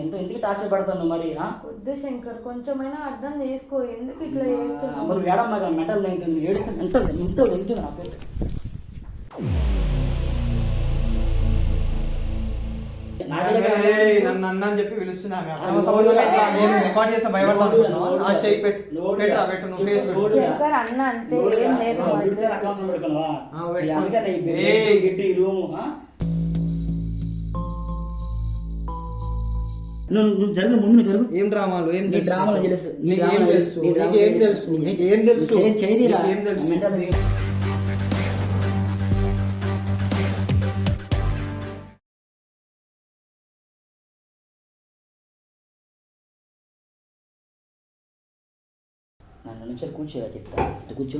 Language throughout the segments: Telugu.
ఎందుకు టార్చర్ పడతాను మరి? వద్దు శంకర్, కొంచెమైనా అర్థం చేసుకో. ఎందుకు ఇట్లా చేస్తున్నావు? మరి ఏడమ్మా మెంటల్ ఏడుతుంది ఎంతో వెళ్తుంది నా పేరు. నన్ను అన్న అని చెప్పి పిలుస్తున్నా. రికార్డ్ చేసి భయపడతాను. శంకర్ అన్న అంటే ఏం లేదు. నువ్వు జరుగు, ముందు నువ్వు జరుగు. ఏం డ్రామాలు? ఏం డ్రామాలు తెలుసు? నీకేం తెలుసు? నీకేం తెలుసు? నీకేం తెలుసు? చేదిరా ఏం తెలుసు? నన్ను నిమిషాలు కూర్చోవా చెప్తా. కూర్చో.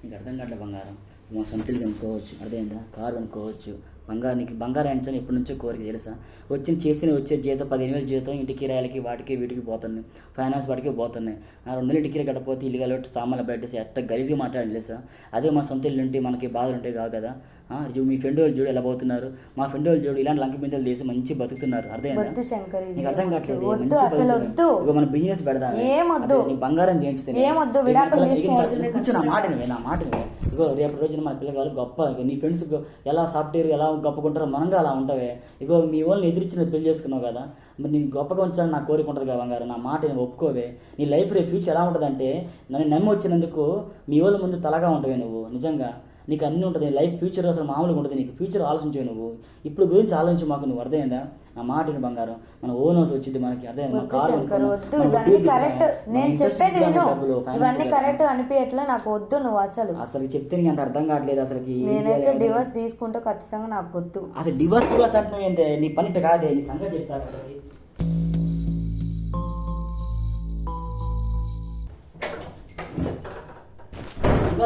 నీకు అర్థం కావట్లే బంగారం. మా సొంతలు కొనుక్కోవచ్చు, అర్థమైందా? కారు కొనుక్కోవచ్చు. బంగారానికి బంగారం ఎంచని ఎప్పటి నుంచో కోరిక తెలుసా? వచ్చే జీతం 15,000 జీతం ఇంటి కిరాయిలకి వాటికి వీటికి పోతున్నాయి, ఫైనాన్స్ వాటికి పోతున్నాయి. 2 ఇంటి కిరాయి కట్టపోతే ఇల్లు కలబెట్టి సామాన్లు పెట్టేసి ఎట్ట గలీజ్గా మాట్లాడి తెలుసా? అదే మా సొంత ఇల్లు ఉంటే మనకి బాధలు ఉంటాయి కాదు కదా. మీ ఫ్రెండ్ వాళ్ళు చూడు ఎలా పోతున్నారు, మా ఫ్రెండ్ వాళ్ళు చూడు ఇలాంటి లంక బిందెలు చేసి మంచి బతుకుతున్నారు. అర్థమైందా? నీకు అర్థం కావట్లేదు. మన బిజినెస్ పెడదాం, నీ బంగారం చేయించితే. కూర్చో, నా మాట ఇగో రేపు రోజున మన పిల్లగాలు గొప్ప, నీ ఫ్రెండ్స్ ఎలా సాఫ్ట్వేర్ ఎలా గొప్పకుంటారో మనంగా అలా ఉంటావే. ఇగో మీ వాళ్ళని ఎదిరించిన పెళ్లి చేసుకున్నావు కదా, మరి నేను గొప్పగా ఉంచాలని నా కోరిక ఉంటుంది కదా బంగారు. నా మాట నేను ఒప్పుకోవే. నీ లైఫ్ రేపు ఫ్యూచర్ ఎలా ఉంటుంది అంటే, నన్ను నమ్మి వచ్చినందుకు మీ వాళ్ళ ముందు తలగా ఉంటావే నువ్వు. నిజంగా నీకు అన్నీ ఉంటుంది. లైఫ్ ఫ్యూచర్ అసలు మామూలుగా ఉంటుంది. నీకు ఫ్యూచర్ ఆలోచించే నువ్వు ఇప్పుడు గురించి ఆలోచించి మాకు. నువ్వు అర్థమైందా? నా మాట బంగారం. మన ఓన్ హౌస్ వచ్చింది మనకి, అర్థమైందా? అసలు చెప్తే నీకు అంత అర్థం కావట్లేదు. అసలు డివోర్స్ తీసుకుంటే ఖచ్చితంగా నాకు వద్దు. అసలు డివోర్స్ అంటే ఏంటే? నీ పని కాదే, నీ సంగతి చెప్తాను.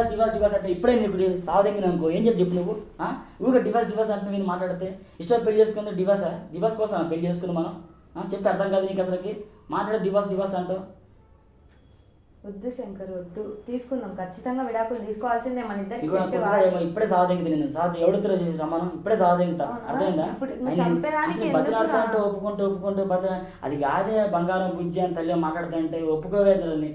అసలు డివాస్ అంటే ఇప్పుడే నీకు సావదెంగి అనుకో. ఏం చెప్పు నువ్వు? ఊరికే డివాస్ అంటే నేను మాట్లాడితే ఇష్టం పెళ్లి చేసుకుంది డివాస్ కోసం పెళ్లి చేసుకుంది మనం. చెప్తే అర్థం కాదు నీకు అసలుకి. మాట్లాడే డివాస్ అంటావు. వద్దు శంకర్, వద్దు. తీసుకుందాం, ఖచ్చితంగా విడాకులు తీసుకోవాల్సిందే మన ఇద్దరికి. ఇప్పుడే సావదెంగితే నేను ఎవడుతున్నా రమ్మను, ఇప్పుడే సావదెంగుతా. అర్థమైందా? బతులాడుతా అంటే ఒప్పుకుంటూ అది కాదే బంగారం బుజ్జి అని తల్లి మాట్లాడుతా అంటే ఒప్పుకోవేదని.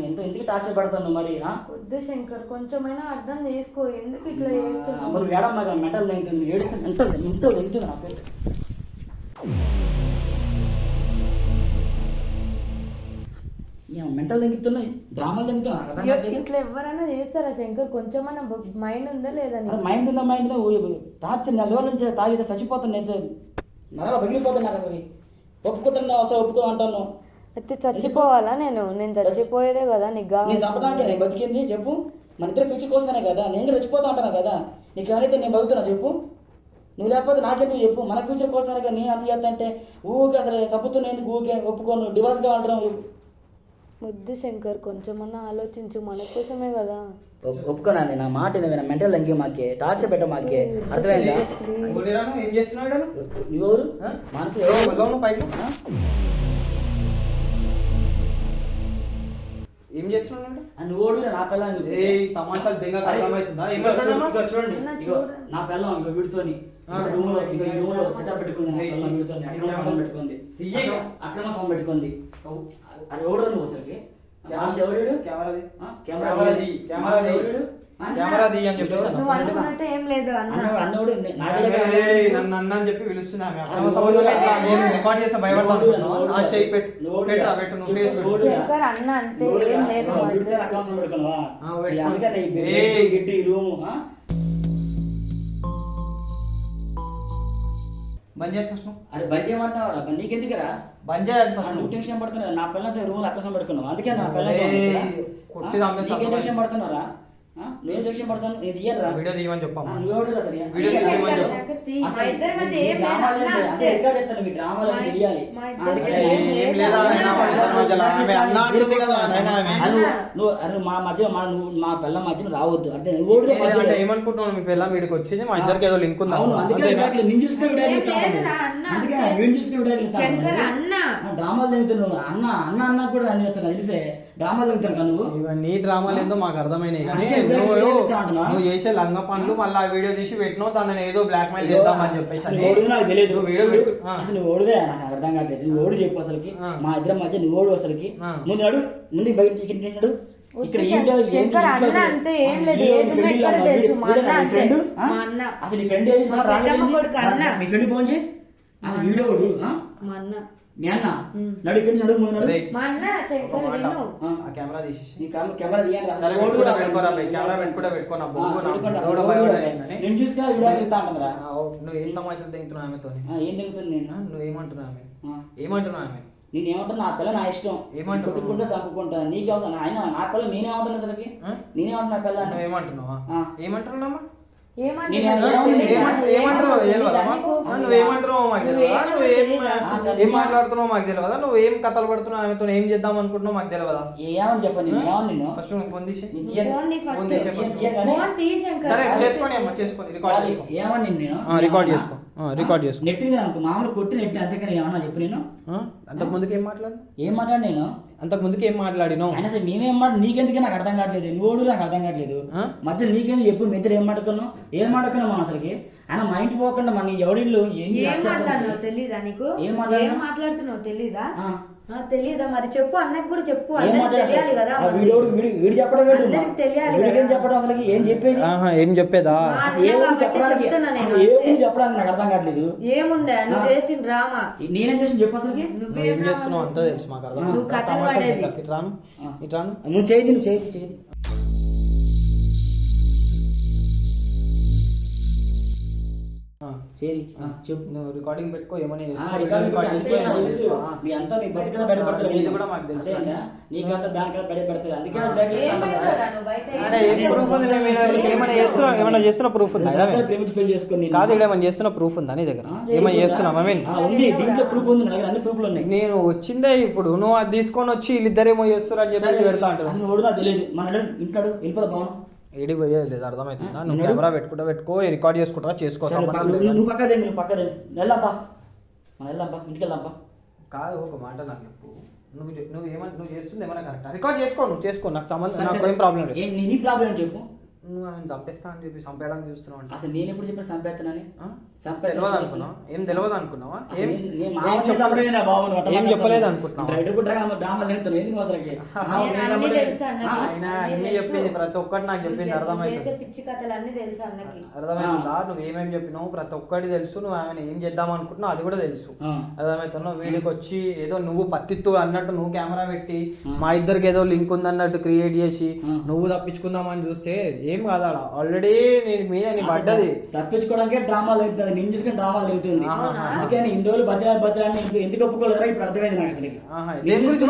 ఎందుకు టార్చర్ పడతాను మరి? వద్దు శంకర్, కొంచెమైనా అర్థం చేసుకో. ఎందుకు ఇట్లా చేస్తున్నావు? మరి ఏడమ్మా మెంటల్ ఎంతో వెళ్తుంది నా పేరు. మెంటల్ తగ్గుతున్నాయి, డ్రామాలు తగ్గుతున్నా. ఇట్లా ఎవరైనా చేస్తారా శంకర్? కొంచెమైనా మైండ్ ఉందా లేదా? మైండ్ ఉందా? టార్చర్ 4 రోజుల నుంచి తాగితే చచ్చిపోతాను. అయితే నరగా పగిలిపోతాను. నాకు అసలు ఒప్పుకుంటున్నావు, అసలు ఒప్పుకో అంటాను. అయితే చచ్చిపోవాలా? నేను చచ్చిపోయేదే కదా నీకు చంపడానికి నేను బతికింది చెప్పు. మన ఇద్దరు ఫ్యూచర్ కోసమే కదా. నేను కూడా చచ్చిపోతా అంటాను కదా. నీకు ఎవరైతే నేను బతుకుతున్నా చెప్పు. నువ్వు లేకపోతే నాకెందుకు చెప్పు. మన ఫ్యూచర్ కోసమే కదా నేను అంత చేస్తా అంటే ఊరికే అసలు సబ్బుతున్నా ఎందుకు ఊరికే ఒప్పుకోను డివార్స్గా అంటున్నావు. వద్దు శంకర్, కొంచెమన్నా ఆలోచించు. మన కోసమే కదా. ఒప్పుకోనా? నా మాట మెంటల్ లంగి మాకే టార్చర్ పెట్ట మాకే. అర్థమైందా? ఏం చేస్తున్నాడు? ఎవరు మనసు ఏం చేస్తున్నాడు? నువ్వు నా పిల్ల తమాషాలు దిగ అర్థమవుతుందా? చూడండి, నా పిల్లం ఇంకో వీడితోని రూమ్ లో సెటప్ పెట్టుకుంది. పెట్టుకుంది అక్రమ సౌండ్ పెట్టుకుంది. అది ఎవడు నువ్వు అసలుకి? ఎవడు కెమెరాది అని చెప్పేసి అన్నోడు నన్ను అన్న అని చెప్పి పిలుస్తున్నా. రికార్డ్ చేసి భయపడతాను. అన్న అంటే ఏం లేదు. బంద్ చేయాలి ఫస్ట్. అరే బంద్ చేయమంటున్నావా? నీకెందుకురా బంద్ చేయాలి ఫస్ట్. నువ్వు టెన్షన్ పడుతున్నావు. నా పిల్లలతో రూమ్ అక్కడ పెట్టుకున్నావు. అందుకే నా పిల్లలు టెన్షన్ పడుతున్నారా? నేను టెన్షన్ పడతాను. నేను తీయరా వీడియో తీయమని చెప్పాను. నువ్వు సరిగా మీ డ్రామాలు తెలియాలి. నువ్వు మా మధ్య మా పిల్ల మధ్య రావద్దు. అంటే ఏమనుకుంటున్నావు? మీ పిల్ల వీడికి వచ్చింది, మా ఇద్దరికి ఏదో లింక్ ఉంది. అందుకే నేను చూసుకునే డ్రామాలు తిరుగుతున్నావు. అన్న కూడా అని తెలిసే డ్రామాలు తింటాను నువ్వు ఇవన్నీ డ్రామాలు ఏందో మాకు అర్థమైనాయి కానీ అందుకే ఇదే వీడియో చేస్తా అంటున్నా. నువ్వు చేసే లంగ పనులు మళ్ళీ ఆ వీడియో తీసి పెట్టినావు తనని ఏదో బ్లాక్ మెయిల్ చేద్దామని చెప్పేసి అసలు ఓడు నాకు తెలియదు నువ్వు వీడియో పెట్టు అసలు నువ్వు ఓడుదే నాకు అర్థం కావట్లేదు నువ్వు ఓడు చెప్పు అసలుకి మా ఇద్దరం మధ్య నువ్వు ఓడు అసలుకి ముందు నడు ముందుకు బయట ఇక్కడ ఇక్కడ శంకర్ అన్న అంతే ఏం లేదు ఏదున్నా ఇక్కడ తెలుసు మా అన్న అంతే మా అన్న అసలు ఈ ఫ్రెండ్ ఏది మా పెద్దమ్మ కొడుకు అన్న మీ ఫ్రెండ్ ఫోన్ చేయి అసలు వీడియో ఓడు మా అన్న మీ అన్న నడు ఇక్కడ నుంచి నడు ముందు నడు మా అన్న శంకర్ విను ఆ కెమెరా తీసేసి నీ కెమెరా తీయండి సరే పెట్టుకుంటా పెట్టుకోరా కెమెరా పెట్టుకుంటా పెట్టుకో నా బొమ్మ నేను చూసుకున్నా వీడియో ఇస్తా అంటుందిరా నువ్వు ఏం తమాషాలు తింటున్నావు ఆమెతో ఏం దిగుతుంది నేను నువ్వు ఏమంటున్నావు ఆమె ఏమంటున్నావు ఆమె నేను ఏమంటాను నా పిల్ల నా ఇష్టం ఏమంటావు? కొట్టుకుంటే చంపుకుంటా నీకే అవసరం ఆయన నా పిల్ల నేనేమంటాను అసలుకి నేనేమంటున్నా నా పిల్ల నువ్వు ఏమంటున్నావా ఏమంటున్నావా ఏం మాట్లాడుతున్నావు మాకు తెలియదా నువ్వు ఏం కథలు పడుతున్నావు ఆమెతో ఏం చేద్దాం అనుకుంటున్నావు మాకు తెలియదా ఏమని చెప్పండి నేను ఫస్ట్ నువ్వు ఫోన్ తీసి సరే చేసుకోండి అమ్మా చేసుకోండి రికార్డ్ చేసుకో ఏమని నేను రికార్డ్ చేసుకో నెట్టింది అనుకో మామూలు కొట్టి నెట్టి అంతకని ఏమన్నా చెప్పు నేను అంతకు ముందుకు ఏం మాట్లాడు ఏం మాట్లాడు నేను అంతకు ముందుకు ఏం మాట్లాడినావు అయినా సరే మేమేం మాట నీకెందుకు నాకు అర్థం కావట్లేదు నువ్వు నాకు అర్థం కావట్లేదు మధ్య నీకెందుకు చెప్పు మీ ఇద్దరు ఏం మాట్లాడుకున్నావు మనం అసలుకి ఆయన మా ఇంటి పోకుండా మన ఎవరిళ్ళు తెలీదా నీకు ఏం మాట్లాడుతున్నావు తెలీదా తెలీదా మరి చెప్పు అన్నకి కూడా చెప్పు తెలియాలి కదా వీడు చెప్పడం అందరికి తెలియాలి ఏం చెప్పడం అసలు ఏం చెప్పేది ఏం చెప్పేదా చెప్పడానికి నాకు అర్థం కావట్లేదు ఏముందా నువ్వు చేసిన డ్రామా నేనేం చేసిన చెప్పు అసలుకి నువ్వేం చేస్తున్నావు అంతా తెలుసు మాకు అర్థం నువ్వు చేయది నువ్వు చేయది చెప్పు నువ్వు రికార్డింగ్ పెట్టుకో ఏమని మీ అంతా మీ బతికదా బయటపడతారు ఇది కూడా మాకు తెలుసు నీకంతా దానికన్నా బయటపడతారు అందుకే ఏమైనా చేస్తున్న ప్రూఫ్ ఉందా ప్రేమించి పెళ్లి చేసుకుని కాదు ఇక్కడ ఏమైనా చేస్తున్న ప్రూఫ్ ఉందా నీ దగ్గర ఏమైనా చేస్తున్నావా ఉంది దీంట్లో ప్రూఫ్ ఉంది నా అన్ని ప్రూఫ్లు ఉన్నాయి నేను వచ్చిందే ఇప్పుడు నువ్వు అది తీసుకొని వచ్చి వీళ్ళిద్దరేమో చేస్తారు అని చెప్పి పెడతా అంటారు అసలు ఓడు నాకు తెలియదు మన ఇంట్లో వెళ్ళిపోతా బాగున్నాను ఏడి పోయేది లేదు అర్థమవుతుందా నువ్వు కెమెరా పెట్టుకో రికార్డ్ చేసుకుంటా చేసుకో నువ్వు పక్కదే వెళ్దాంపా ఇంటికి వెళ్దాంపా కాదు ఒక మాట నాకు చెప్పు నువ్వు చేస్తుంది ఏమైనా కరెక్ట్ రికార్డ్ చేసుకో నాకు సంబంధం నాకు ఏం ప్రాబ్లం లేదు నీ ప్రాబ్లం చెప్పు నువ్వు ఆమెను చంపేస్తా అని చెప్పి చంపేయడానికి చూస్తున్నావు అంటే అసలు నేను ఎప్పుడు చెప్పిన చంపేస్తానని తెలియదు అనుకున్నావా ఏం తెలియదు అనుకున్నావా ఏం చెప్పలేదు అనుకుంటున్నావు అన్ని చెప్పింది ప్రతి ఒక్కటి నాకు చెప్పింది అర్థమవుతుందా నువ్వు ఏమేమి చెప్పినావు ప్రతి ఒక్కటి తెలుసు నువ్వు ఆమెను ఏం చేద్దాం అనుకుంటున్నావు అది కూడా తెలుసు అర్థమవుతున్నావు వీడికి వచ్చి ఏదో నువ్వు పత్తిత్తు అన్నట్టు నువ్వు కెమెరా పెట్టి మా ఇద్దరికి ఏదో లింక్ ఉందన్నట్టు క్రియేట్ చేసి నువ్వు తప్పించుకుందామని చూస్తే ఏం కాదా ఆల్రెడీ నేను మీద నీ పడ్డది తప్పించుకోవడానికి డ్రామాలు అవుతుంది నేను చూసుకుని డ్రామాలు అవుతుంది అందుకని ఇన్ని రోజులు బతిరాని ఎందుకు ఒప్పుకోలేదురా ఇప్పుడు అర్థమైంది నాకు అసలు దేని గురించి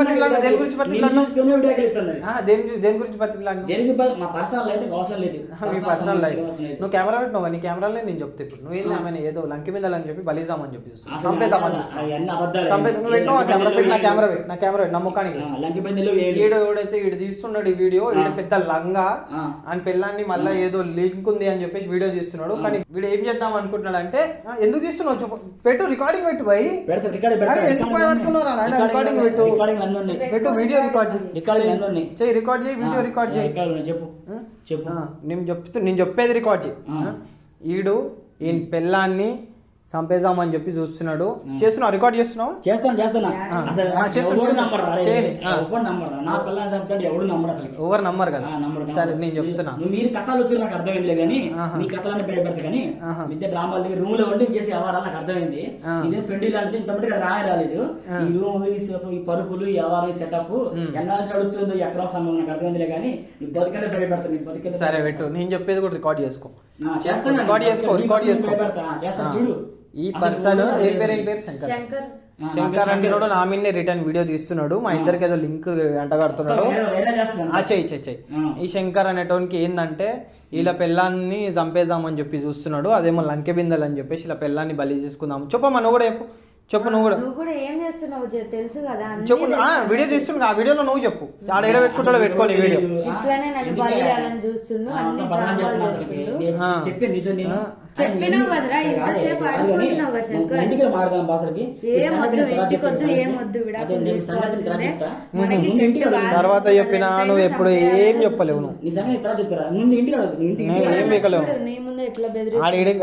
మా పర్సనల్ లైఫ్ అవసరం లేదు మీ పర్సనల్ లైఫ్ నువ్వు కెమెరా పెట్టినావు నీ కెమెరాలో నేను చెప్తే ఇప్పుడు నువ్వు ఏంది ఆమె ఏదో లంకి మీద అని చెప్పి బలిజామని చెప్పి నా కెమెరా నా ముఖానికి ఎవడైతే వీడు తీస్తున్నాడు ఈ వీడియో వీడు పెద్ద లంగా అని పిల్లాన్ని మళ్ళీ ఏదో లింక్ ఉంది అని చెప్పేసి వీడియో తీస్తున్నాడు కానీ వీడు ఏం చేద్దాం అనుకుంటున్నాడు అంటే ఎందుకు తీస్తున్నావు పెట్టు రికార్డింగ్ పెట్టు పోయి ఎందుకు పెడుతున్నారు రికార్డింగ్ పెట్టు వీడియో రికార్డ్ చేయి రికార్డ్ చేయి వీడియో రికార్డ్ చేయి చెప్పు నేను చెప్పేది రికార్డ్ చేయి ఈడు ఈ పిల్లాన్ని చంపేద్దామని చెప్పి చూస్తున్నాడు చేస్తున్నావు రికార్డ్ చేస్తున్నావు ఎవరు నమ్మరు కదా సరే నేను చెప్తున్నా మీరు కథలు నాకు అర్థమైందిలే కానీ మీ కథలను పెడతారు కానీ మిగతా డ్రామాల దగ్గర రూమ్ లో ఉండి చేసే వ్యవహారాలు నాకు అర్థమైంది ఇదే ఫ్రెండ్ లాంటిది ఇంత మటుకు రాయ రాలేదు ఈ రూమ్ ఈ పరుపులు వ్యవహారం సెటప్ ఎన్నాళ్ళు అడుగుతుందో ఎక్కడ సంబంధం నాకు అర్థమైందిలే కానీ నీ బతికలే పెడతాను నీ బతికలే సరే పెట్టు నేను చెప్పేది కూడా రికార్డ్ చేసుకో చేస్తాను చేస్తాను చూడు ఈ పర్సన్ పేరు శంకర్ అంటే నా మీద రిటర్న్ వీడియో తీస్తున్నాడు మా ఇద్దరికి ఏదో లింక్ అంటగడుతున్నాడు చెయ్యి ఈ శంకర్ అనేటోనికి ఏంటంటే వీళ్ళ పిల్లాన్ని చంపేద్దామని చెప్పి చూస్తున్నాడు అదేమో లంకె బిందెలు అని చెప్పేసి ఇలా పిల్లాన్ని బలి తీసుకుందాం చెప్పమ్మా నువ్వు కూడా చెప్పు నువ్వు కూడా ఏం చేస్తున్నావు తెలుసు కదా చెప్పు వీడియో చేస్తున్నా ఆ వీడియోలో నువ్వు చెప్పు ఆడ ఎడ పెట్టుకుంటాడో పెట్టుకోని వీడియో ఇట్లానే నన్ను బలి చూస్తున్నాను చెప్పినావు కదరా, ఇంతసేపు అడుగుతున్నావు కదా శంకర్. ఇంటికి మాడదాం బాసరికి ఏమొద్దు, ఇంటికొద్దు, ఏమొద్దు, విడాకులు తీసుకోవాల్సిందే. మనకి సెట్ కాదు. తర్వాత చెప్పినా నువ్వు ఎప్పుడు ఏం చెప్పలేవు నువ్వు. నీ సంగతి తర్వాత చెప్తారా, ముందు ఇంటికి అడుగు. ఏం పీకలేవు. నీ ముందు ఎట్లా బెదిరి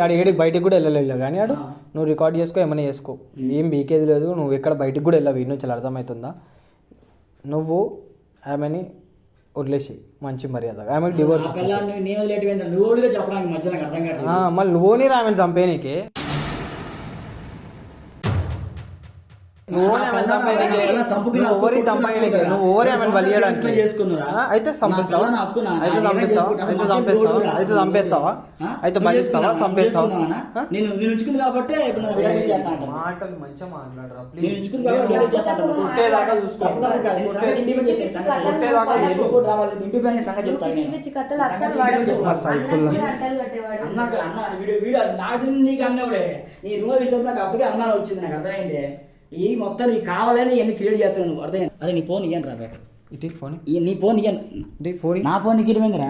ఆడ బయటికి కూడా వెళ్ళలేదు కానీ ఆడు నువ్వు రికార్డ్ చేసుకో, ఏమైనా చేసుకో, ఏం బీకేది లేదు. నువ్వు ఎక్కడ బయటికి కూడా వెళ్ళావు, ఈ నుంచి అర్థమవుతుందా? నువ్వు ఆమెని వదిలేసి మంచి మర్యాద, ఆమెకు డివోర్స్ నువ్వు చెప్పడానికి మధ్య నాకు అర్థం కాదు. మళ్ళీ నువ్వుని ఆమెను చంపేనికే నువ్వు చంపేస్తావా? అయితే బలిస్తావా? చంపేస్తావా? మాటలు మంచిగా మాట్లాడరా ప్లీజ్. పుట్టేదాకా చూసుకో, వచ్చింది నాకు అర్థమైంది. ఈ మొత్తం నీకు కావాలని ఇవన్నీ క్రియేట్ చేస్తున్నావు నువ్వు, అర్థం. అదే నీ ఫోన్ ఇయ్యను రా బయట, ఇటు ఫోన్ నీ ఫోన్ ఇయ్యను. ఫోన్ నా ఫోన్ నీకు ఇరవైందిరా,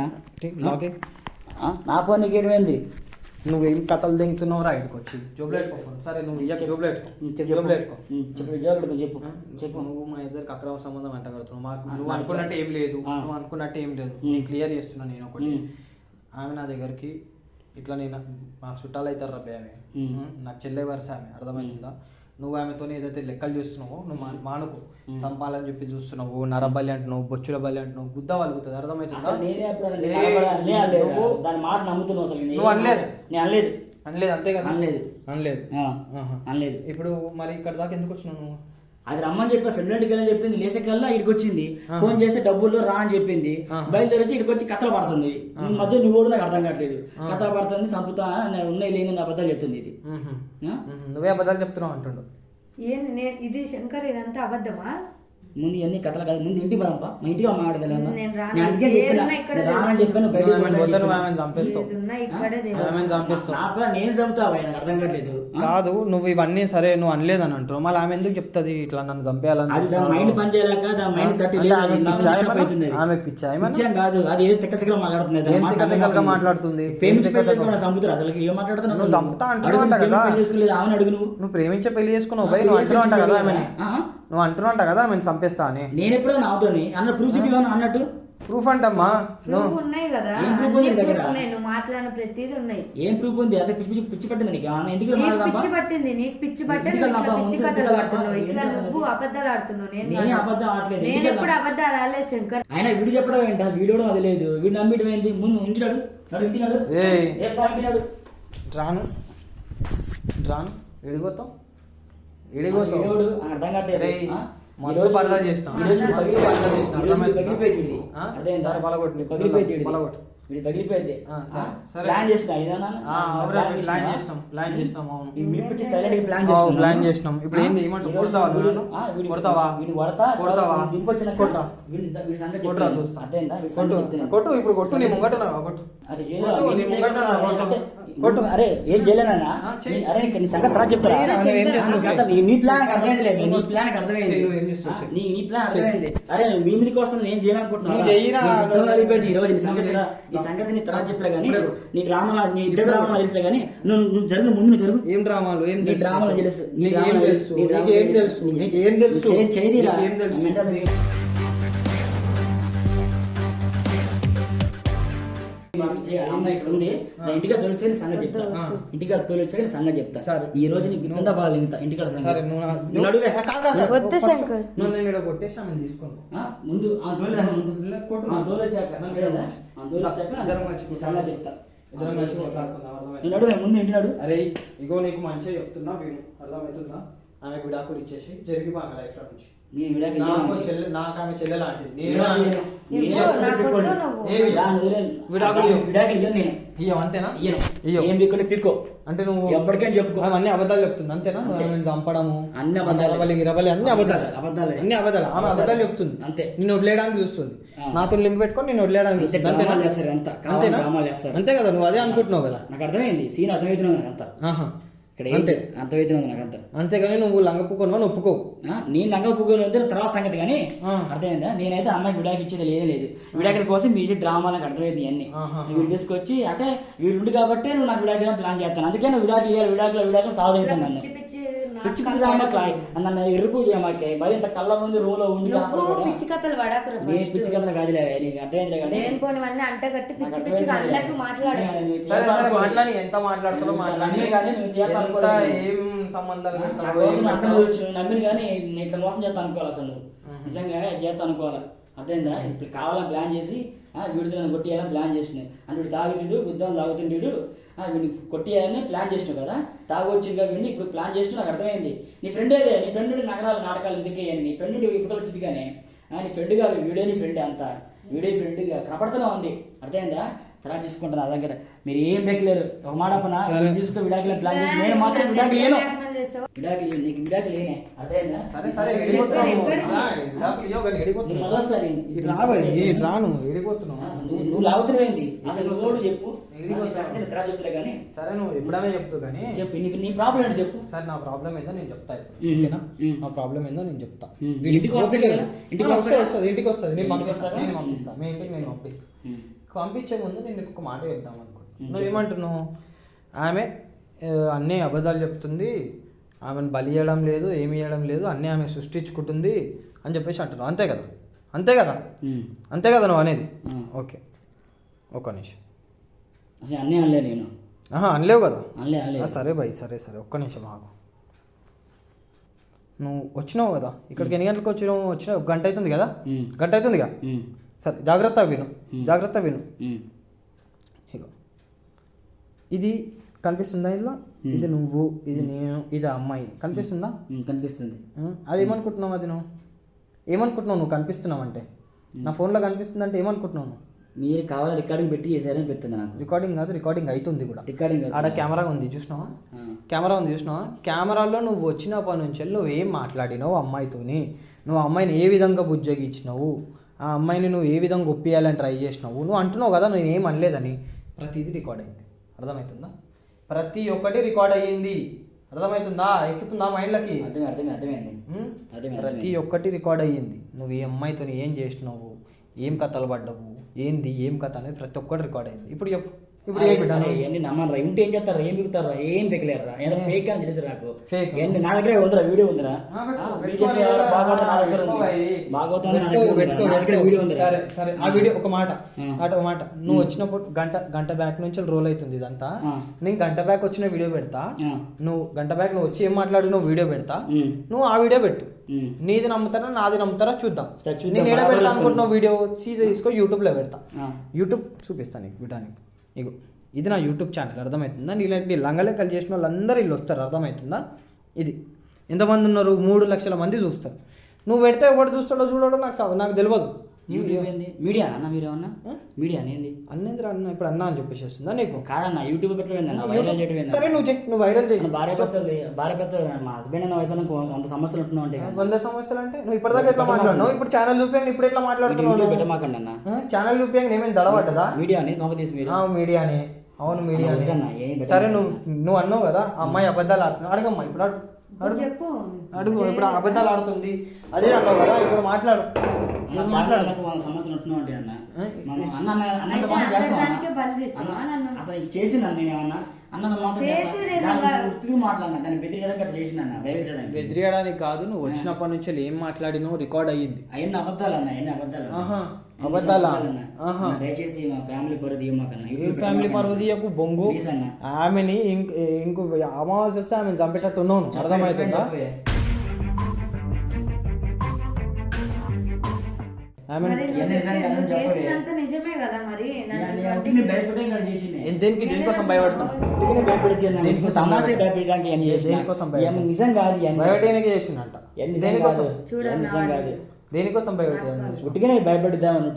నా ఫోన్ నీకు ఇరవైంది. నువ్వేం కథలు దింగుతున్నావు రా ఇటుకు వచ్చి జోబులేట్ ఫోన్. సరే నువ్వు చెప్పు చెప్పు. నువ్వు మా ఇద్దరికి అక్రమ సంబంధం అంట కడుతున్నావు. మాకు నువ్వు అనుకున్నట్టు ఏం లేదు, నువ్వు అనుకున్నట్టు ఏం లేదు. నేను క్లియర్ చేస్తున్నా. నేను ఒకటి, ఆమె నా దగ్గరికి ఇట్లా నేను మా చుట్టాలు అవుతారు రబ్బే, ఆమె నాకు చెల్లె వరుస, ఆమె అర్థమవుతుందా? నువ్వు ఆమెతో ఏదైతే లెక్కలు చేస్తున్నావో నువ్వు మానుకో. సంపాలని చెప్పి చూస్తున్నావు, నరబలి అంటున్నావు, బొచ్చుల బలి అంటున్నావు, గుద్ద వలుగుతుంది, అర్థమవుతుందా? నువ్వు అనలేదు అంతే కదా? అనలేదు. ఇప్పుడు మరి ఇక్కడ దాకా ఎందుకు వచ్చినావు నువ్వు? అది రమ్మని చెప్పి ఫ్రెండ్ ఇంటికి చెప్పింది, లేసకల్లా ఇక్కడికి వచ్చింది. ఫోన్ చేస్తే డబ్బుల్లో రా అని చెప్పింది. బయలుదేరి వచ్చి ఇక్కడికి వచ్చి కథలు పడుతుంది. మధ్య నువ్వు కూడా నాకు అర్థం కావట్లేదు. కథలు పడుతుంది, చంపుతా ఉన్నాయి లేని అబద్ధాలు చెప్తుంది. ఇది నువ్వే అబద్ధాలు చెప్తున్నావు అంటుండు. ఇది శంకర్, ఇదంతా అబద్ధమా? ముందు ఇవన్నీ కథలు కాదు, ముందు ఇంటికి పోదాంపా, మా ఇంటికి మాట్లాడదాం. నేను చంపుతావా? నాకు అర్థం కావట్లేదు. కాదు నువ్వు ఇవన్నీ సరే నువ్వు అనలేదని అంటావు, మళ్ళీ ఆమె ఎందుకు చెప్తుంది ఇట్లా నన్ను చంపేయాలని? మైండ్ పని చేయలేక మైండ్ తట్టి ఆమె పిచ్చా కాదు, అది ఏదో తిక్క తిక్కగా మాట్లాడుతుంది. మాట్లాడుతుంది చంపుతారు అసలు ఏం మాట్లాడుతున్నావు? చంపుతా అంటున్నావు అడుగు. నువ్వు ప్రేమించే పెళ్లి చేసుకున్నావు భయ్, నువ్వు అంటున్నావు కదా ఆమె, నువ్వు అంటున్నావు కదా ఆమె చంపేస్తా అని. నేను ఎప్పుడో నాతోని అన్న ప్రూఫ్ చెప్పివాను అన్నట్టు. ప్రూఫ్ అంటమ్మా ఉన్నాయి కదా, నువ్వు మాట్లాడిన ప్రతిదీ ఉన్నాయి. ఏం ప్రూఫ్ ఉంది? అదే పిచ్చి పట్టింది నీకు? ఇంటికి పిచ్చి పట్టింది, నీకు పిచ్చి పట్టింది. పిచ్చి కథలు ఆడుతున్నావు, ఇట్లా నువ్వు అబద్ధాలు ఆడుతున్నావు. నేను అబద్ధం ఆడలేదు, నేను ఎప్పుడు అబద్ధాలు ఆడలేదు శంకర్. ఆయన వీడు చెప్పడం ఏంటి? వీడియో అది లేదు, వీడు నమ్మిటం ఏంటి? ముందు ఇంటినాడు రాను ఎడిగోతాం అర్థం కావట్లేదు. మస్తు పరదా చేసిన పగిలిపోయింది. ప్లాన్ చేసినాం, ఇప్పుడు ఏంది కొట్టు, ఇప్పుడు కొట్టు, నీ ముంగట కొట్టు. అరే ఏం చేయలేనా? అరే నీ సంగతి రా చెప్తారా? నీ ప్లాన్ అర్థమైంది, నీ ప్లాన్ అర్థమైంది, నీ ప్లాన్ అర్థమైంది. అరే మీ మీదకి వస్తుంది, నేను చేయాలనుకుంటున్నాను. ఈ రోజు ఈ సంగతిని తర్వాత చెప్తా గానీ, నీ డ్రామా నీ ఇద్దరు డ్రామా తెలుసులే కానీ నువ్వు జరుగు, ముందు నువ్వు జరుగు. ఏం డ్రామాలు? ఏం నీ డ్రామాలు తెలుసు, ఏం తెలుసు చేదిరా. అమ్మాయి ఇక్కడ ఉంది, ఇంటికి తొలిచే సంగతి చెప్తా. ఇంటికాడ తొలిచే సంగతి చెప్తా. ఈ రోజు నీకు ఇంత బాగా ఇంటికాడ వద్దు శంకర్, కొట్టేసి ఆమె తీసుకోండి ముందు సంగతి చెప్తా. ముందు ఇంటినాడు. అరే ఇగో నీకు మంచిగా చెప్తున్నా, వీడు అర్థమవుతుందా? ఆమె విడాకులు ఇచ్చేసి జరిగి మా లైఫ్ లో నుంచి నాకు ఆమె చెల్లె లాంటిది. అంతేనా? పిక్కో అంటే నువ్వు ఎప్పటికైనా చెప్పు, అవన్నీ అబద్ధాలు చెప్తుంది అంతేనా? చంపడము అన్ని అబద్ధాలు, ఇరవలి అన్ని అబద్ధాలు, అన్ని అబద్ధాలు. ఆమె అబద్ధాలు చెప్తుంది అంతే, నిన్ను వదిలేయడానికి చూస్తుంది. నాతో లింక్ పెట్టుకొని నేను వదిలేయడానికి చూస్తుంది అంతేనా? అంతే కదా, నువ్వు అదే అనుకుంటున్నావు కదా. నాకు అర్థమైంది, సీన్ అర్థమవుతున్నావు అంతా. ఇక్కడ అంతే. అంతవైతే ఉంది నాకు అంత. అంతేగాని నువ్వు లంగపుకొని ఒప్పుకో. నేను లంగా పువ్వులు ఉంది తర్వాత సంగతి కానీ అర్థమైందా. నేనైతే అమ్మాయికి విడాకి ఇచ్చేది లేదు. విడాకుల కోసం మీ డ్రామా నాకు అర్థమైంది అన్ని. వీళ్ళు తీసుకొచ్చి అంటే వీళ్ళు ఉండి కాబట్టి నువ్వు నాకు విడాకులు ప్లాన్ చేస్తాను. అందుకే నువ్వు విడాకులు సాగుతాను నన్ను పిచ్చి పిచ్చి డ్రామా నన్ను ఎరుపు చేయమాకే మరి ఇంత కళ్ళ ముందు రూమ్ లో ఉండి పిచ్చి కథలు పడాకురా. నేను పిచ్చి కథలు కాదులే నీకు అర్థమైంది కానీ అంటే గట్టి పిచ్చి పిచ్చి కళ్ళకు మాట్లాడు. మాట్లాడి ఎంత మాట్లాడుతారో మాట్లాడి కానీ ఏం సంబంధాలు నమ్మిని కానీ ఇట్లా మోసం చేస్తా అనుకోవాలి అసలు నువ్వు నిజంగా చేస్తా అనుకోవాలి. అర్థమైందా. ఇప్పుడు కావాలని ప్లాన్ చేసి వీడితో నన్ను కొట్టేయాలని ప్లాన్ చేసినాయి. అంటే వీడు తాగుతుండు గుద్దాలు తాగుతుంటాడు వీడిని కొట్టేయాలని ప్లాన్ చేసినావు కదా. తాగొచ్చిందిగా వీడిని ఇప్పుడు ప్లాన్ చేసినా నాకు అర్థమైంది. నీ ఫ్రెండ్ ఏదే నీ ఫ్రెండ్ నగరాలు నాటకాలు ఎందుకే నీ ఫ్రెండ్ ఇప్పుడు వచ్చింది కానీ నీ ఫ్రెండ్ కాదు వీడియో నీ ఫ్రెండ్ అంతా వీడియో ఫ్రెండ్గా కనపడుతూనే ఉంది. అర్థమైందా. తర్వాత చూసుకుంటాను అదే కదా. మీరు ఏం బెక్కలేరు ఒక మాట చూసుకో విడాకులు ప్లాన్ చేసి నేను మాత్రం విడాకులు లేను నీకు విడాకులు లేనే. అర్థమైందా. నువ్వు లాగుతున్నాయింది అసలు నువ్వు చెప్పు తర్వాత చెప్తా కానీ. సరే నువ్వు ఎప్పుడైనా చెప్తావు కానీ చెప్పు నీ ప్రాబ్లం ఏంటి చెప్పు. సరే నా ప్రాబ్లం ఏందో నేను చెప్తా. ఓకేనా. నా ప్రాబ్లం ఏందో నేను చెప్తా. ఇంటికి వస్తుంది ఇంటికి వస్తుంది నేను పంపిస్తాను. నేను పంపిస్తాను మీ ఇంటికి నేను పంపిస్తాను. పంపించే ముందు నేను ఒక మాట చెప్దాం అనుకుంటున్నాను. నువ్వు ఏమంటున్నావు. ఆమె అన్నీ అబద్ధాలు చెప్తుంది, ఆమెను బలి ఇవ్వడం లేదు, ఏమి ఇవ్వడం లేదు, అన్నీ ఆమె సృష్టించుకుంటుంది అని చెప్పేసి అంటున్నావు. అంతే కదా అంతే కదా నువ్వు అనేది. ఓకే ఒక్క నిమిషం. అసలు అన్నీ అనలే నేను. అనలేవు కదా. అనలే. సరే భయ్ సరే ఒక్క నిమిషం ఆగు. నువ్వు వచ్చినావు కదా ఇక్కడికి ఎన్ని గంటలకు వచ్చినావు గంట అవుతుంది కదా. గంట అవుతుందిగా. సరే జాగ్రత్త విను ఇగో ఇది కనిపిస్తుందా ఇట్లా. ఇది నువ్వు ఇది నేను ఇది అమ్మాయి కనిపిస్తుందా. కనిపిస్తుంది. అది ఏమనుకుంటున్నావు. అది నువ్వు ఏమనుకుంటున్నావు. నువ్వు కనిపిస్తున్నావు అంటే నా ఫోన్లో కనిపిస్తుంది అంటే ఏమనుకుంటున్నావు. మీరు కావాలని రికార్డింగ్ పెట్టి చేశారని పెడుతుంది నాకు. రికార్డింగ్ కాదు రికార్డింగ్ అవుతుంది కూడా. రికార్డింగ్ ఆడ కెమెరా ఉంది చూసినావా. కెమెరాలో నువ్వు వచ్చినప్పటి నుంచి నువ్వు ఏం మాట్లాడినావు అమ్మాయితోని, నువ్వు అమ్మాయిని ఏ విధంగా బుజ్జగిచ్చినావు, ఆ అమ్మాయిని నువ్వు ఏ విధంగా ఒప్పియాలని ట్రై చేసినావు. నువ్వు అంటున్నావు కదా నేను ఏం అనలేదని. ప్రతిదీ రికార్డ్ అయింది. అర్థమవుతుందా. ప్రతి ఒక్కటి రికార్డ్ అయ్యింది. అర్థమవుతుందా. ఎక్కుతుందా మైండ్లకి. అర్థమైంది. ప్రతి ఒక్కటి రికార్డ్ అయ్యింది. నువ్వు ఈ అమ్మాయితో ఏం చేసినావు, ఏం కథలు పడ్డావు, ఏం కథ అనేది ప్రతి ఒక్కటి రికార్డ్ అయింది. ఇప్పుడు చెప్పు. ఇప్పుడు ఇవన్నీ నమ్మరా. ఇంటి ఏం చేస్తారా, ఏం బిగుతారా, ఏం పెక్కలేరా. ఏదో ఫేక్ అని తెలుసు నాకు. నా దగ్గర ఉందిరా వీడియో ఉందిరా. భాగవతం నా దగ్గర వీడియో ఉంది. సరే ఆ వీడియో ఒక మాట నువ్వు వచ్చినప్పుడు గంట బ్యాక్ నుంచి రోల్ అవుతుంది ఇదంతా. నేను గంట బ్యాక్ వచ్చిన వీడియో పెడతా. నువ్వు గంట బ్యాక్ నువ్వు వచ్చి ఏం మాట్లాడినో వీడియో పెడతా. నువ్వు ఆ వీడియో పెట్టు. నీది నమ్ముతారా నాది నమ్ముతారా చూద్దాం. నేను ఏడ పెడతా అనుకుంటున్నావు వీడియో తీసుకో యూట్యూబ్లో పెడతా. యూట్యూబ్ చూపిస్తాను నీకు విడానికి. ఇగో ఇది నా యూట్యూబ్ ఛానల్. అర్థమవుతుందా. నీలాంటి లంగలెక్కలు చేసిన వాళ్ళందరూ వీళ్ళు వస్తారు. అర్థమవుతుందా. ఇది ఎంతమంది ఉన్నారు 3 లక్షల మంది చూస్తారు. నువ్వు పెడితే ఎవరు చూస్తాడో చూడడో నాకు తెలియదు. మీడియా అన్న మీరు ఏమన్నా మీడియా అనేది అన్నేంద్ర అన్న ఇప్పుడు అన్న అని చెప్పేసి వస్తుందా నీకు. కాదన్న యూట్యూబ్ పెట్టడం. సరే నువ్వు వైరల్ చేయి. భార్య పెద్దది మా హస్బెండ్ అన్న వైపు 100 సమస్యలు ఉంటున్నావు అంటే 100 సమస్యలు అంటే నువ్వు ఇప్పటిదాకా ఎట్లా మాట్లాడినావు. ఇప్పుడు ఛానల్ చూపించండి. ఇప్పుడు ఎట్లా మాట్లాడుతున్నావు. పెట్టమాకండి అన్న. ఛానల్ చూపించండి. నేమేం దడబడ్డదా. మీడియా అనేది దొంగ తీసి మీరు. మీడియానే. అవును మీడియానే. సరే నువ్వు అన్నావు కదా అమ్మాయి అబద్ధాలు ఆడుతున్నావు. అడగమ్మా ఇప్పుడు అడుగు. ఇప్పుడు అబద్ధాలు ఆడుతుంది అదే అన్నావు కదా. ఇప్పుడు మాట్లాడు. సమస్యలు ఉంటున్నావు అంటే అన్న అన్నంత మాట చేస్తాను. అసలు చేసింది నేను ఏమన్నా అన్నది మాత్రం మాట్లాడినా దాన్ని బెదిరియడానికి అట్లా చేసిన బెదిరియడానికి కాదు. నువ్వు వచ్చినప్పటి నుంచి ఏం మాట్లాడినావు రికార్డ్ అయ్యింది. అవన్నీ అబద్ధాలు అన్న. అవన్నీ అబద్ధాలా. దయచేసి మా ఫ్యామిలీ పరువు తీయమాకన్నా. ఫ్యామిలీ పరువు తీయకు బొంగు. ఆమెని ఇంకో అమావాస్య వచ్చి ఆమెను చంపేటట్టు ఉన్నాను. అర్థమవుతుందా. దేనికోసం భయపడడానికి చేసిందంట. దేనికోసం ఉట్టిగానే భయపడిద్దామని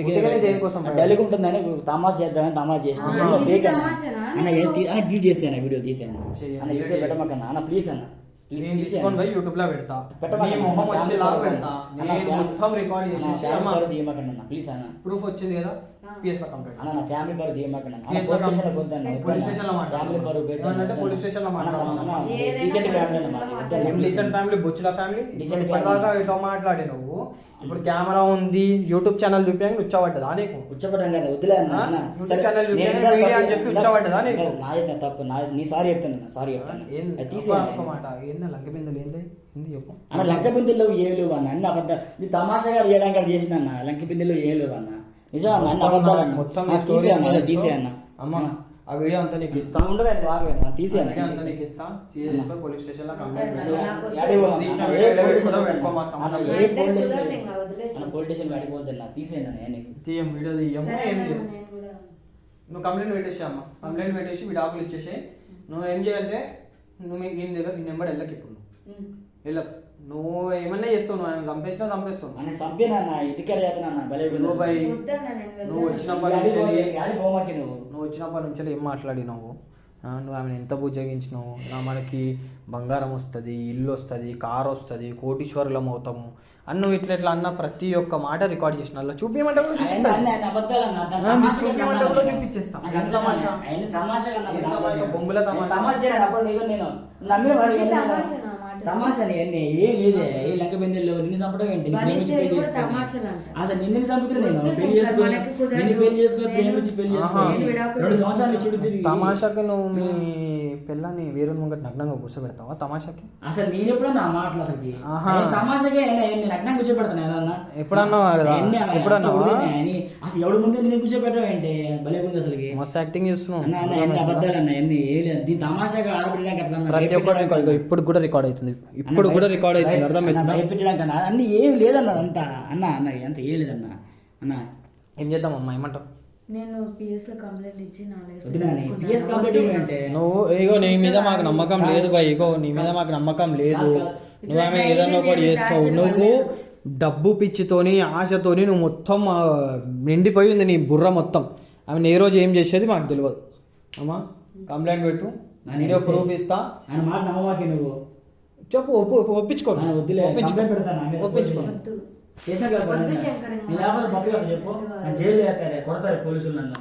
దేనికోసం డల్గా ఉంటుందని తమాషా చేద్దామని తమాషా చేసిన డీల్ చేశాను వీడియో తీసాను అన్న యూట్యూబ్ పెట్టమాకన్నా అన్న ప్లీజ్ అన్న. యూట్యూబ్ లో పెడతా. మొత్తం రికార్డ్ చేసి ప్రూఫ్ వచ్చింది కదా. PS లో కంప్లైంట్. అన్న నా ఫ్యామిలీ పరువు తీయమాకండి PS లో పోలీస్ స్టేషన్ లో ఫ్యామిలీ పరువు అంటే పోలీస్ స్టేషన్ లో డీసెంట్ ఫ్యామిలీ అన్న ఏం డీసెంట్ ఫ్యామిలీ, బొచ్చుల ఫ్యామిలీ. Decent ఇప్పటిదాకా ఇట్లా మాట్లాడి నువ్వు ఇప్పుడు కెమెరా ఉంది, యూట్యూబ్ ఛానల్ చూపించడానికి ఉచ్చబడ్డదా నీకు? ఉచ్చపడ్డం కదా వద్దులే అన్న యూట్యూబ్ ఛానల్ చూపించడానికి మీడియా అని చెప్పి ఉచ్చబడ్డదా నీకు? నాది తప్పు, నాది నీ సారీ చెప్తాను, సారీ చెప్తాను. ఒక మాట ఏందా లంక బిందెలు ఏంది చెప్పు అన్న. లంక బిందెల్లో ఏం లేవు అన్న, అన్ని అబద్ధాలు. నీ తమాషాగా చేయడానికి అక్కడ చేసిన అన్న, లంక బిందెల్లో ఏం లేవు అన్న, నిజం అన్న, అన్ని అబద్ధాలు అన్న. మొత్తం తీసే అన్న. అమ్మ ఆ వీడియో అంతా నీకు ఇస్తా, ఉండదు తీసే వీడియో అంతా నీకు ఇస్తా. సీరియస్ గా పోలీస్ స్టేషన్ లో కంప్లైంట్ పొలిటీషియన్ అడిగిపోతున్నా తీసేయండి. తీయం వీడియో తీయము ఏం తీయం. నువ్వు కంప్లైంట్ పెట్టేసి అమ్మ, కంప్లైంట్ పెట్టేసి విడాకులు ఇచ్చేసి నువ్వు ఏం చేయాలంటే నువ్వు నీ దగ్గర నీ నెంబర్ వెళ్ళకి ఇప్పుడు వెళ్ళకు. నువ్వు ఏమన్నా చేస్తావు, నువ్వు ఆయన చంపేస్తావు. ఆయన చంపేనన్న, ఇదికే చేస్తున్నా భలే. నువ్వు వచ్చినప్పటి నుంచి ఏం మాట్లాడినావు? నువ్వు ఆమెను ఎంత బుజ్జగించినావు? మనకి బంగారం వస్తుంది, ఇల్లు వస్తుంది, కారు వస్తుంది, కోటీశ్వరులం అవుతాము అని నువ్వు ఇట్లా అన్న ప్రతి ఒక్క మాట రికార్డ్ చేసిన అలా చూపించమంటే కూడా చూపించేస్తాం. బొమ్మల తమాషాని అన్ని ఏం లేదే. ఏ లంక బిందెల్లో నిన్ను చంపడం ఏంటి? అసలు నిన్ను చంపుతుంది నేను పెళ్లి చేసుకుని ప్రేమించి పెళ్లి చేసుకుని 2 సంవత్సరాలు చుట్టూ తిరిగి తమాషాకి నువ్వు మీ పిల్లని వేరే ముంగట నగ్నంగా కూర్చోబెడతావా? తమాషాకి అసలు నేను ఎప్పుడన్నా ఆ మాటలు అసలు తమాషాకే నగ్నంగా కూర్చోబెడతాను ఏదన్నా ఎప్పుడన్నా కదా? ఎప్పుడన్నా అసలు ఎవడు ముందు నేను కూర్చోబెట్టడం ఏంటి? భలే ఉంది అసలు. మస్తు యాక్టింగ్ చేస్తున్నావు. అబద్ధాలు అన్న ఎన్ని దీని తమాషాగా ఆడబెట్టడానికి అట్లా ప్రతి ఒక్కటి ఇప్పుడు కూడా రికార్డ్ అవుతుంది, ఇప్పుడు కూడా రికార్డ్ అవుతుంది. అర్థమవుతుంది. భయపెట్టడానికి అన్న అన్ని ఏమి లేదన్న అంతా అన్న అన్న అంత ఏం లేదన్న అన్న. ఏం చేద్దామమ్మా, ఏమంటావు? నేను PS లో కంప్లైంట్ ఇచ్చి నువ్వు ఇగో నీ మీద మాకు నమ్మకం లేదు బాయ్, ఇగో నీ మీద మాకు నమ్మకం లేదు. నువ్వు ఆమె ఏదన్నా ఒకటి చేస్తావు. నువ్వు డబ్బు పిచ్చితోని ఆశతోని నువ్వు మొత్తం నిండిపోయి ఉంది నీ బుర్ర మొత్తం. ఆమె ఏ రోజు ఏం చేసేది మాకు తెలియదు. అమ్మా కంప్లైంట్ పెట్టు, వీడియో ప్రూఫ్ ఇస్తా. ఆయన మాట నమ్మమాకి నువ్వు చెప్పు, ఒప్పించుకో. ఒప్పించుకో. చెప్పు జైలు వేస్తారే, కొడతారు పోలీసులు నన్ను.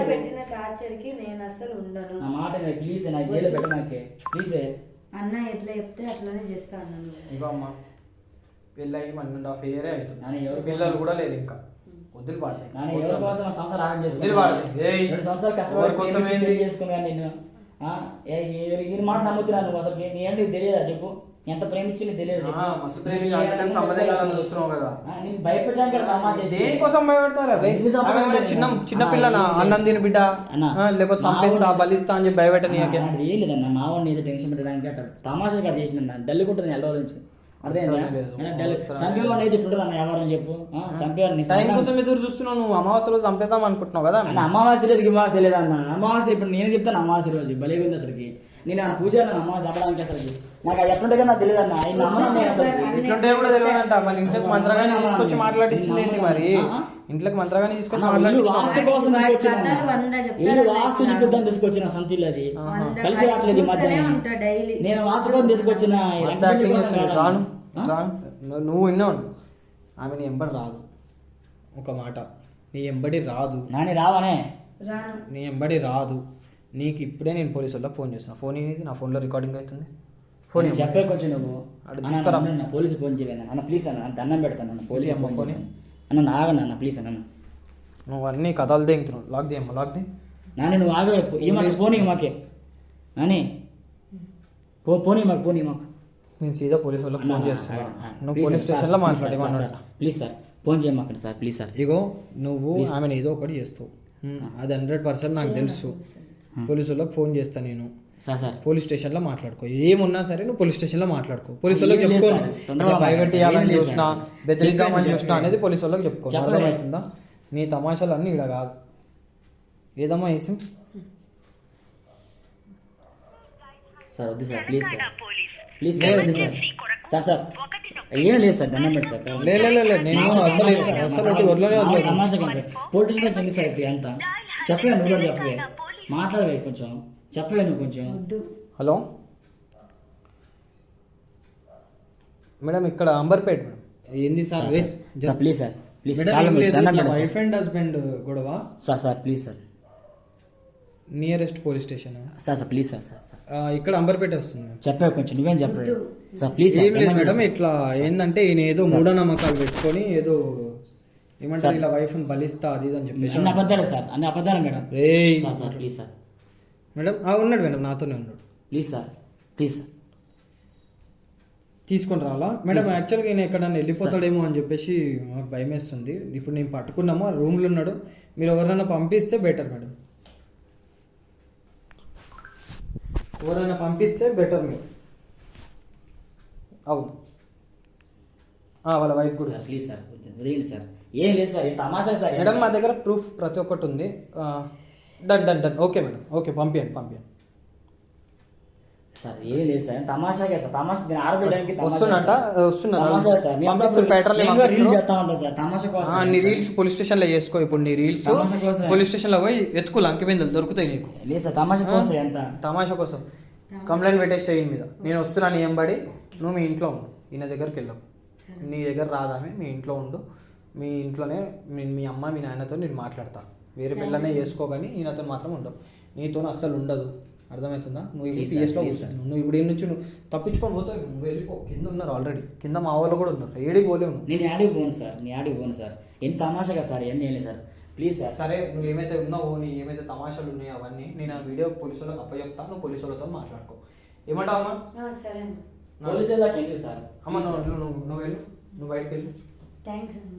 పెట్టిన టార్చర్ కి నేను అసలు ఉండను. నా మాట ప్లీజ్ నా జైలు పెట్టమాకే ప్లీజ్. అన్న ఎట్లా చెప్తే అట్లానే చేస్తా అన్నాను. ఇగో అమ్మా పెళ్ళి 1.5 year అవుతుంది, పిల్లలు కూడా లేరు ఇంకా. వద్దులు పాడతాయి. ఎవరి కోసం సంవత్సరం ఆగం చేసుకుని 2 సంవత్సరాలు కష్టపడి చేసుకున్నాను నేను. ఈ మాట నమ్ముతున్నాను నువ్వు అసలు. నీ ఏంటి తెలియదా చెప్పు? ఎంత ప్రేమించి నీకు తెలియదు చెప్పు? నేను భయపెట్టడానికి దేనికోసం భయపెడతారా? చిన్న పిల్లల అన్నం తిని బిడ్డ లేకపోతే చంపేస్తా బలిస్తా అని చెప్పి భయపెట్టని ఏం లేదన్న. మా వాడిని ఏదో టెన్షన్ పెట్టడానికి అట్ట తమాషా కట్ చేసిన డల్లుకుంటుంది 2 రోజుల నుంచి. సంపేవాడిని అయితే ఉంటుంది అన్న వ్యవహారం చెప్పు. సంపేవాడిని కోసం ఎదురు చూస్తున్నావు నువ్వు. అమావాస్య రోజు చంపేసాం అనుకుంటున్నావు కదా? అమావాస్య తెలియదు, గిమావాస్య తెలియదు అన్న. అమావాస్య ఇప్పుడు నేను చెప్తాను అమావాస్య రోజు భలే ఉంది అసలుకి. నేను ఆ పూజ అమావాస్య చెప్పడానికి అసలు నాకు అది ఎట్లుంటే నాకు తెలియదు అన్న. ఇట్లుంటే కూడా తెలియదు అంట. మళ్ళీ ఇంట్లోకి మంత్రగానే తీసుకొచ్చి మాట్లాడించింది ఏంటి మరి? ఇంట్లోకి మంత్రగానే తీసుకొచ్చి వాస్తు కోసం తీసుకొచ్చిన ఇల్లు వాస్తు చూపిద్దాం తీసుకొచ్చిన సొంత ఇల్లు అది కలిసి రావట్లేదు ఈ మధ్య. నేను వాస్తు కోసం తీసుకొచ్చిన నువ్వు విన్నావు. ఆమె నీ ఎంబడి రాదు, ఒక మాట నీ ఎంబడి రాదు. నాని రావనే నీ ఎంబడి రాదు. నీకు ఇప్పుడే నేను పోలీసు వాళ్ళకి ఫోన్ చేస్తాను. ఫోన్ అనేది నా ఫోన్లో రికార్డింగ్ అవుతుంది. ఫోన్ చెప్పే కొంచెం నువ్వు పోలీసు ఫోన్ చేయను అన్న ప్లీజ్ అన్న. దండం పెడతాను అన్న. పోలీసు అమ్మ ఫోన్ అన్న ఆగన్న ప్లీజ్ అన్న. నువ్వు అన్ని కథలు దిగుతున్నావు. లాక్ ది అమ్మ, లాక్ ది. నాని నువ్వు ఆగవైపు ఈ మాట పోనీ మాకే నాని పోనీ మాకు పోనీ మాకు. నేను సీదా పోలీసు వాళ్ళకి ఫోన్ చేస్తాను. నువ్వు పోలీస్ స్టేషన్లో మాట్లాడేమన్నాడు. ప్లీజ్ సార్ ఫోన్ చేయమాకండి సార్ ప్లీజ్ సార్. ఇగో నువ్వు ఆమెను ఏదో ఒకటి చేస్తావు, అది 100% నాకు తెలుసు. పోలీసు వాళ్ళకి ఫోన్ చేస్తాను నేను. సార్ పోలీస్ స్టేషన్లో మాట్లాడుకో. ఏమున్నా సరే నువ్వు పోలీస్ స్టేషన్లో మాట్లాడుకో. పోలీసు వాళ్ళకి చెప్పుకో. భయపెట్టి చూసినా బెదిరిద్దామని చూసినా అనేది పోలీసు వాళ్ళకి చెప్పుకో. అర్థమవుతుందా? నీ తమాషాలు అన్నీ ఇక్కడ కాదు. ఏదమ్మా వేసి సార్ వద్దు sir please sir please sir వద్దు సార్. సార్ సార్ ఏం లేదు సార్ దండం పెట్టి సార్. నేను అసలు తమాషా కాదు సార్. పోలీస్ స్టేషన్ ఎందుకు సార్ ఇప్పుడు అంతా చెప్పవే? నువ్వు కూడా చెప్పవే, మాట్లాడవే కొంచెం చెప్పవే నువ్వు కొంచెం. హలో మేడం ఇక్కడ అంబర్పేట్ మేడం. ఏంది sir? Sir please sir please madam ఏం లేదు, వైఫ్ అండ్ హస్బెండ్ గొడవ. Sir please sir nearest police station sir please sir ఇక్కడ అంబర్పేట వస్తుంది మేడం. చెప్పే కొంచెం నువ్వేం చెప్పలేదు సార్ ప్లీజ్ ఏం లేదు మేడం, ఇట్లా ఏంటంటే ఈయన ఏదో మూఢనమ్మకాలు పెట్టుకొని ఏదో ఏమంటారు ఇలా వైఫ్ బలిస్తా అది ఇది అని చెప్పేసి అన్ని అబద్ధాలు సార్, అన్ని అబద్ధాలు మేడం. ఏయ్ సార్ ప్లీజ్ సార్ మేడం ఉన్నాడు మేడం, నాతోనే ఉన్నాడు. ప్లీజ్ సార్ తీసుకొని రావాలా మేడం? యాక్చువల్గా ఈయన ఎక్కడన్నా వెళ్ళిపోతాడేమో అని చెప్పేసి మాకు భయం వేస్తుంది. ఇప్పుడు నేను పట్టుకున్నాము, ఆ రూమ్లో ఉన్నాడు. మీరు ఎవరైనా పంపిస్తే బెటర్ మేడం, ఎవరైనా పంపిస్తే బెటర్ మీరు. అవును వాళ్ళ వైఫ్ కూడా. సార్ ప్లీజ్ సార్ వదిలేండి సార్, ఏం లేదు సార్, తమాషా సార్. మేడం మా దగ్గర ప్రూఫ్ ప్రతి ఒక్కటి ఉంది. డన్ ఓకే మేడం, ఓకే పంపించండి. సార్ ఏం లేదు సార్, తమాషాగా సార్, తమాషా నేను ఆడబెట్టడానికి రీల్స్ పోలీస్ స్టేషన్ లో చేసుకో. ఇప్పుడు నీ రీల్స్ పోలీస్ స్టేషన్ లో పోయి ఎత్తుకు లంకిబిందలు దొరుకుతాయి నీకు. లేదు సార్, తమాషా కోసం ఎంత తమాషా కోసం కంప్లైంట్ పెట్టేసి ఈయన మీద. నేను వస్తున్నాను ఎంబడి, నువ్వు మీ ఇంట్లో ఉండు, ఈయన దగ్గరికి వెళ్ళవు. నీ దగ్గర రాదామే, మీ ఇంట్లో ఉండు. మీ ఇంట్లోనే మీ అమ్మ మీ నాయనతో నేను మాట్లాడతాను. వేరే పిల్లనే చేసుకో, కానీ ఈయనతో మాత్రం ఉండవు. నీతో అస్సలు ఉండదు, అర్థమవుతుందా? నువ్వు పిఎస్లో కూర్చున్నావు, నువ్వు ఇప్పుడు నుంచి నువ్వు తప్పించుకొని పోతావు. నువ్వు వెళ్ళిపో, కింద ఉన్నారు ఆల్రెడీ, కింద మా వాళ్ళు కూడా ఉన్నారు. ఏడికి పోలేవు. నేను యాడికి పోను సార్, ఎంత తమాషాగా సార్, ఏం చేయలేదు సార్, ప్లీజ్ సార్. సరే నువ్వు ఏమైతే ఉన్నావో, నీ ఏమైతే తమాషాలు ఉన్నాయో అవన్నీ నేను ఆ వీడియో పోలీసు వాళ్ళకి అప్పచెప్తా. నువ్వు పోలీసు వాళ్ళతో మాట్లాడుకో. ఏమంటావు అమ్మా? సరే పోలీసు వాళ్ళకి ఎందుకు సార్? అమ్మ నువ్వు వెళ్ళు, నువ్వు బయటకు వెళ్ళు. థ్యాంక్స్ అమ్మ.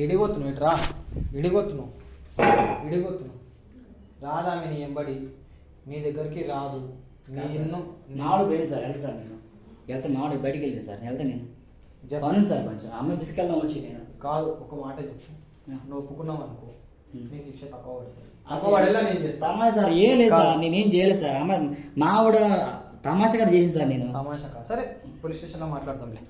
ఎడిగొత్తున్నావు ఇట్రా, ఎడిగొత్తున్నావు రాదామె నీ ఎంబడి, నీ దగ్గరికి రాదు. మావాడు పోయింది సార్, వెళ్తా సార్, నేను వెళ్తా, మావాడు బయటికి వెళ్ళింది సార్, వెళ్తా నేను పను సార్. కొంచెం అమ్మాయి తీసుకెళ్దాం వచ్చి నేను కాదు, ఒక మాట చెప్పు, నువ్వు ఒప్పుకున్నావు అనుకో, నీ శిక్ష తక్కువ పడుతుంది. నేను చేస్తాను తమాషా సార్, ఏం లేదు సార్, నేనేం చేయలేదు సార్. అమ్మాయి మావాడు తమాషా కూడా చేసింది సార్, నేను తమాషా. సరే పోలీస్ స్టేషన్లో మాట్లాడతాంలే.